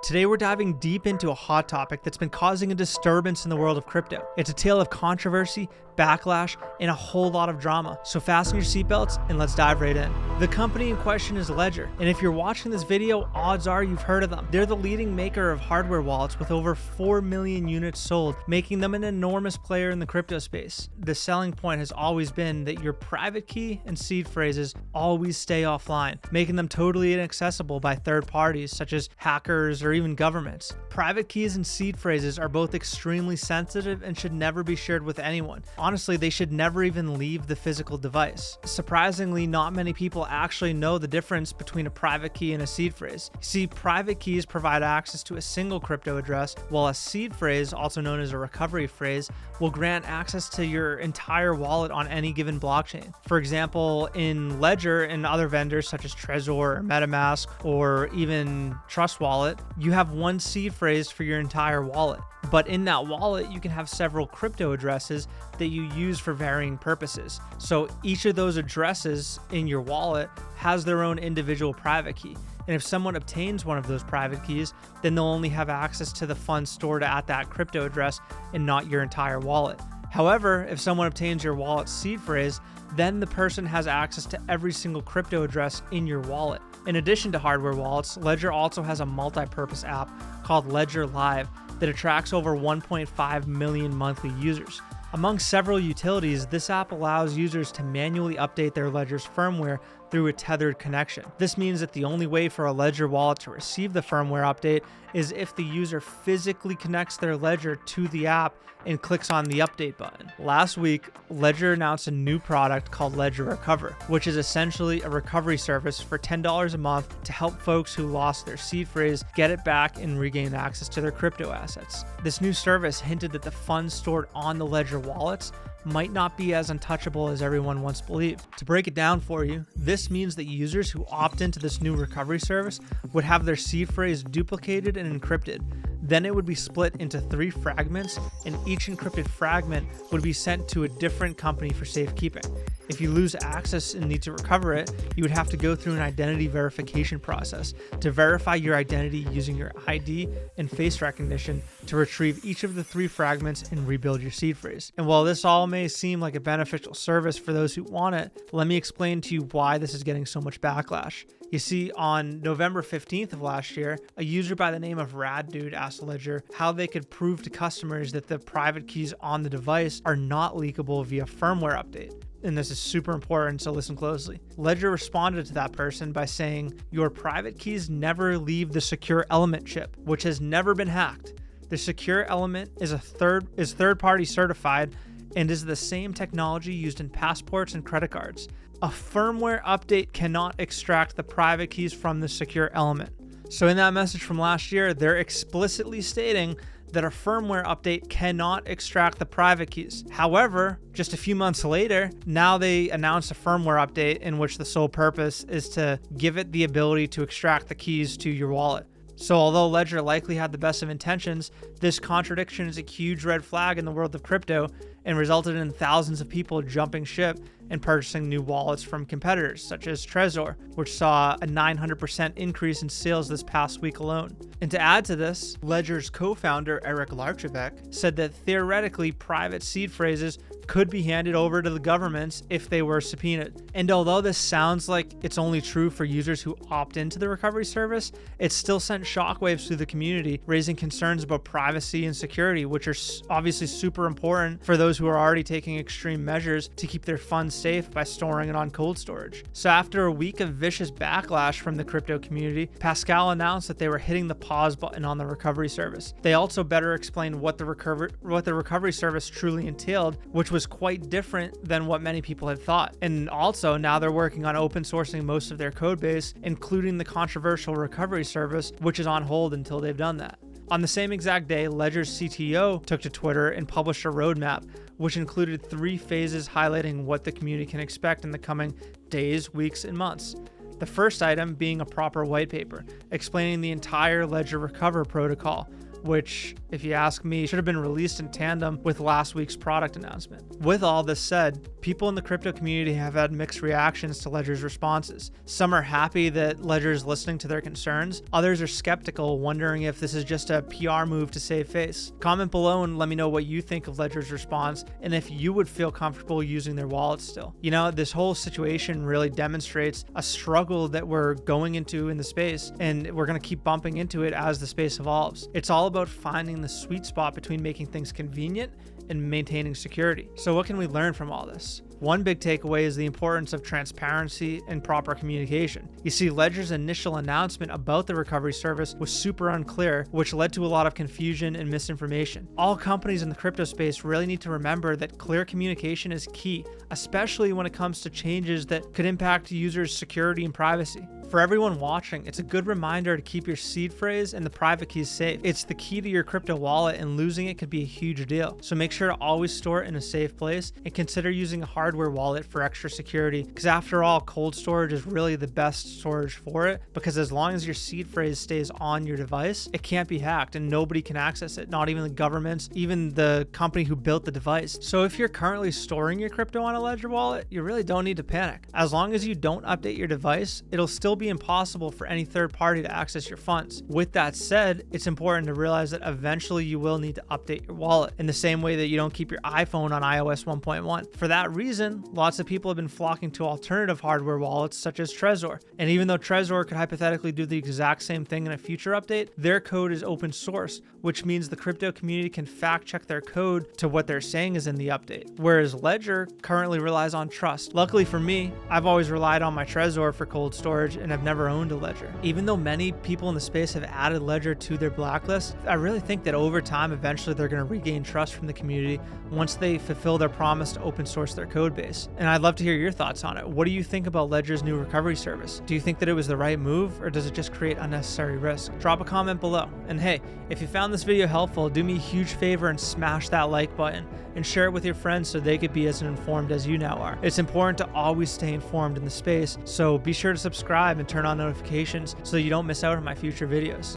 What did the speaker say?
Today we're diving deep into a hot topic that's been causing a disturbance in the world of crypto. It's a tale of controversy, backlash, and a whole lot of drama. So fasten your seatbelts and let's dive right in. The company in question is Ledger, and if you're watching this video, odds are you've heard of them. They're the leading maker of hardware wallets with over 4 million units sold, making them an enormous player in the crypto space. The selling point has always been that your private key and seed phrases always stay offline, making them totally inaccessible by third parties such as hackers or even governments. Private keys and seed phrases are both extremely sensitive and should never be shared with anyone. Honestly, they should never even leave the physical device. Surprisingly, not many people actually know the difference between a private key and a seed phrase. See, private keys provide access to a single crypto address, while a seed phrase, also known as a recovery phrase, will grant access to your entire wallet on any given blockchain. For example, in Ledger and other vendors such as Trezor or MetaMask or even Trust Wallet, you have one seed phrase for your entire wallet. But in that wallet, you can have several crypto addresses that you use for varying purposes. So each of those addresses in your wallet has their own individual private key. And if someone obtains one of those private keys, then they'll only have access to the funds stored at that crypto address and not your entire wallet. However, if someone obtains your wallet's seed phrase, then the person has access to every single crypto address in your wallet. In addition to hardware wallets, Ledger also has a multi-purpose app called Ledger Live that attracts over 1.5 million monthly users. Among several utilities, this app allows users to manually update their Ledger's firmware through a tethered connection. This means that the only way for a Ledger wallet to receive the firmware update is if the user physically connects their Ledger to the app and clicks on the update button. Last week, Ledger announced a new product called Ledger Recover, which is essentially a recovery service for $10 a month to help folks who lost their seed phrase get it back and regain access to their crypto assets. This new service hinted that the funds stored on the Ledger wallets might not be as untouchable as everyone once believed. To break it down for you, this means that users who opt into this new recovery service would have their seed phrase duplicated and encrypted. Then it would be split into 3 fragments, and each encrypted fragment would be sent to a different company for safekeeping. If you lose access and need to recover it, you would have to go through an identity verification process to verify your identity using your ID and face recognition to retrieve each of the 3 fragments and rebuild your seed phrase. And while this all may seem like a beneficial service for those who want it, let me explain to you why this is getting so much backlash. You see, on November 15th of last year, a user by the name of RadDude asked Ledger how they could prove to customers that the private keys on the device are not leakable via firmware update. And this is super important, so listen closely. Ledger responded to that person by saying, "Your private keys never leave the secure element chip, which has never been hacked. The secure element is third-party certified and is the same technology used in passports and credit cards. A firmware update cannot extract the private keys from the secure element." So in that message from last year, they're explicitly stating that a firmware update cannot extract the private keys. However, just a few months later, now they announced a firmware update in which the sole purpose is to give it the ability to extract the keys to your wallet. So although Ledger likely had the best of intentions, this contradiction is a huge red flag in the world of crypto and resulted in thousands of people jumping ship and purchasing new wallets from competitors such as Trezor, which saw a 900% increase in sales this past week alone. And to add to this, Ledger's co-founder Eric Larchevek said that theoretically private seed phrases could be handed over to the governments if they were subpoenaed. And although this sounds like it's only true for users who opt into the recovery service, it still sent shockwaves through the community, raising concerns about privacy and security, which are obviously super important for those who are already taking extreme measures to keep their funds safe by storing it on cold storage. So after a week of vicious backlash from the crypto community, Pascal announced that they were hitting the pause button on the recovery service. They also better explained what the recovery service truly entailed, which was quite different than what many people had thought. And also now they're working on open sourcing most of their code base, including the controversial recovery service, which is on hold until they've done that. On the same exact day, Ledger's CTO took to Twitter and published a roadmap, which included 3 phases highlighting what the community can expect in the coming days, weeks, and months. The first item being a proper white paper, explaining the entire Ledger Recover protocol, which, if you ask me, should have been released in tandem with last week's product announcement. With all this said, people in the crypto community have had mixed reactions to Ledger's responses. Some are happy that Ledger is listening to their concerns. Others are skeptical, wondering if this is just a PR move to save face. Comment below and let me know what you think of Ledger's response and if you would feel comfortable using their wallet still. You know, this whole situation really demonstrates a struggle that we're going into in the space, and we're going to keep bumping into it as the space evolves. It's all about finding the sweet spot between making things convenient and maintaining security. So what can we learn from all this? One big takeaway is the importance of transparency and proper communication. You see, Ledger's initial announcement about the recovery service was super unclear, which led to a lot of confusion and misinformation. All companies in the crypto space really need to remember that clear communication is key, especially when it comes to changes that could impact users' security and privacy. For everyone watching, it's a good reminder to keep your seed phrase and the private keys safe. It's the key to your crypto wallet, and losing it could be a huge deal. So make sure to always store it in a safe place and consider using a hardware wallet for extra security, because after all, cold storage is really the best storage for it, because as long as your seed phrase stays on your device, it can't be hacked and nobody can access it, not even the governments, even the company who built the device. So if you're currently storing your crypto on a Ledger wallet, you really don't need to panic. As long as you don't update your device, it'll still be impossible for any third party to access your funds. With that said, it's important to realize that eventually you will need to update your wallet in the same way that you don't keep your iPhone on iOS 1.1. For that reason, lots of people have been flocking to alternative hardware wallets such as Trezor. And even though Trezor could hypothetically do the exact same thing in a future update, their code is open source, which means the crypto community can fact check their code to what they're saying is in the update. Whereas Ledger currently relies on trust. Luckily for me, I've always relied on my Trezor for cold storage and I've never owned a Ledger. Even though many people in the space have added Ledger to their blacklist, I really think that over time, eventually they're going to regain trust from the community once they fulfill their promise to open source their code base. And I'd love to hear your thoughts on it. What do you think about Ledger's new recovery service? Do you think that it was the right move, or does it just create unnecessary risk? Drop a comment below. And hey, if you found this video helpful, do me a huge favor and smash that like button and share it with your friends so they could be as informed as you now are. It's important to always stay informed in the space, so be sure to subscribe and turn on notifications so you don't miss out on my future videos.